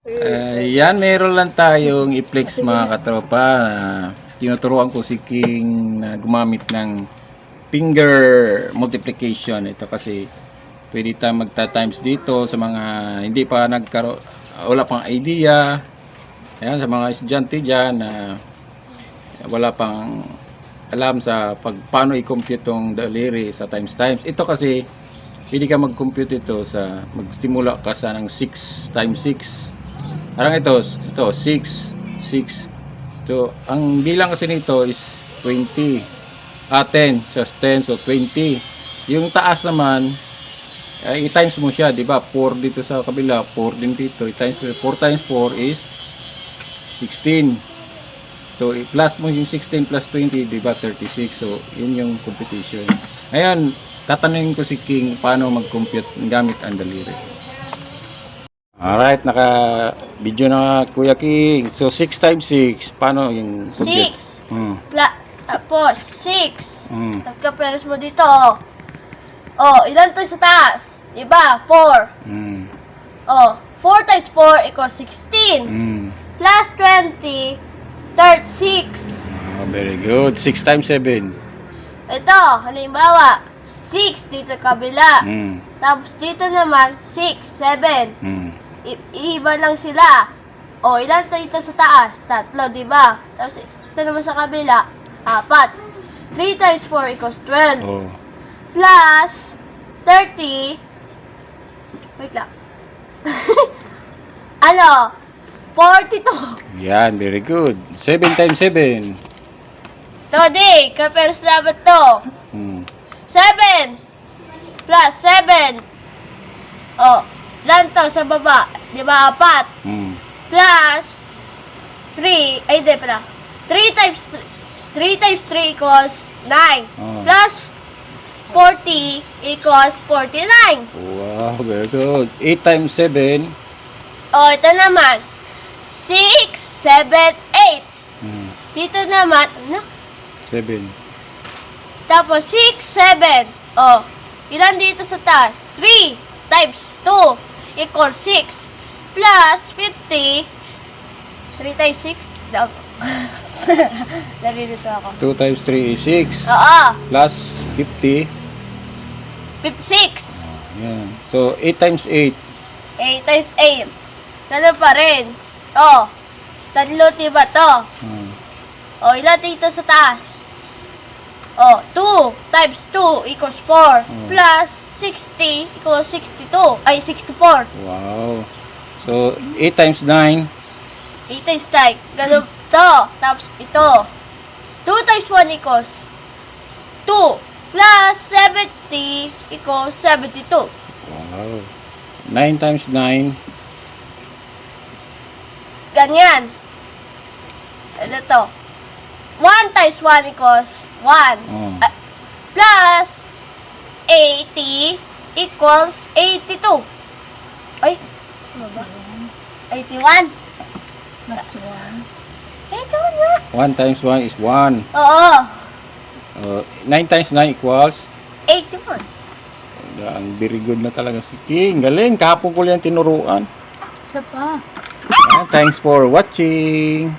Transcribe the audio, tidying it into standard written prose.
Yan, meron lang tayong i-flex mga katropa. Tinuturuan ko si King na gumamit ng finger multiplication. Ito kasi pwede tayong magta-times dito sa mga hindi pa wala pang idea. Ayan, sa mga estudyante dyan na wala pang alam sa paano i-compute tong daliri sa times. Ito kasi pwede ka mag-compute ito sa magsimula ka sa ng 6 times 6. Parang ito 6. So, ang bilang kasi nito is 20. 10. So, 10. So, 20. Yung taas naman, i-times mo siya, di ba? 4 dito sa kabila, 4 din dito. 4 times 4 is 16. So, i-plus mo yung 16 plus 20, di ba? 36. So, yun yung computation. Ngayon, tatanungin ko si King paano mag-compute gamit ang daliri. Alright, naka-video na Kuya King. So, 6 times 6. Paano yung compute? 6. Tapos, 6. Mm. Nagka-peres mo dito. Oh, ilan to sa taas? Diba? 4. Mm. Oh, 4 times 4 equals 16. Mm. Plus 20, 36. Oh, very good. 6 times 7. Ito, halimbawa, 6 dito kabila. Mm. Tapos dito naman, 6, 7. Mm. Iiba lang sila. O, ilan to ito sa taas? 3, di ba? Tapos ito naman sa kabila, 4. 3 times 4 equals 12. Oh. Plus 30. Wait lang. Ano? 42. Yan, very good. 7 times 7. Todi, kaperas dapat to. Mm. 7 plus 7. Oh, ilan to sa baba? Di ba? 4. Mm. Plus 3. Ay, di pala. 3 times 3 equals 9. Oh. Plus 40 equals 49. Wow, very good. 8 times 7. Oh, ito naman. 6, 7, 8. Mm. Dito naman, ano? 7. Tapos 6, 7. Oh, ilan dito sa taas? 3 times 2 equals 6. Plus 50. 3 times 6? Naririto ako. 2 times 3 is 6. Oo, Plus 50. 56. Yan. So, 8 times 8. 8 times 8. Ganun pa rin. Oh, tatlo diba to? Mm. Oh, ilan dito sa taas? Oh, 2 times 2 equals 4. Mm. Plus 60 equals 62. Ay, 64. Wow. So, 8 times 9. 8 times 9. Ganun to. Tapos ito. 2 times 1 equals 2. Plus 70 equals 72. Wow. 9 times 9. Ganyan. Ano to? 1 times 1 equals 1. Oh. Plus 80 equals 82. Ay, ano ba? 81. Plus 1. 81 nga. 1 times 1 is 1. Oo. 9 times 9 equals? 81. Ang very good na talaga si King. Galing. Kapon ko yan tinuruan. Isa pa. Thanks for watching.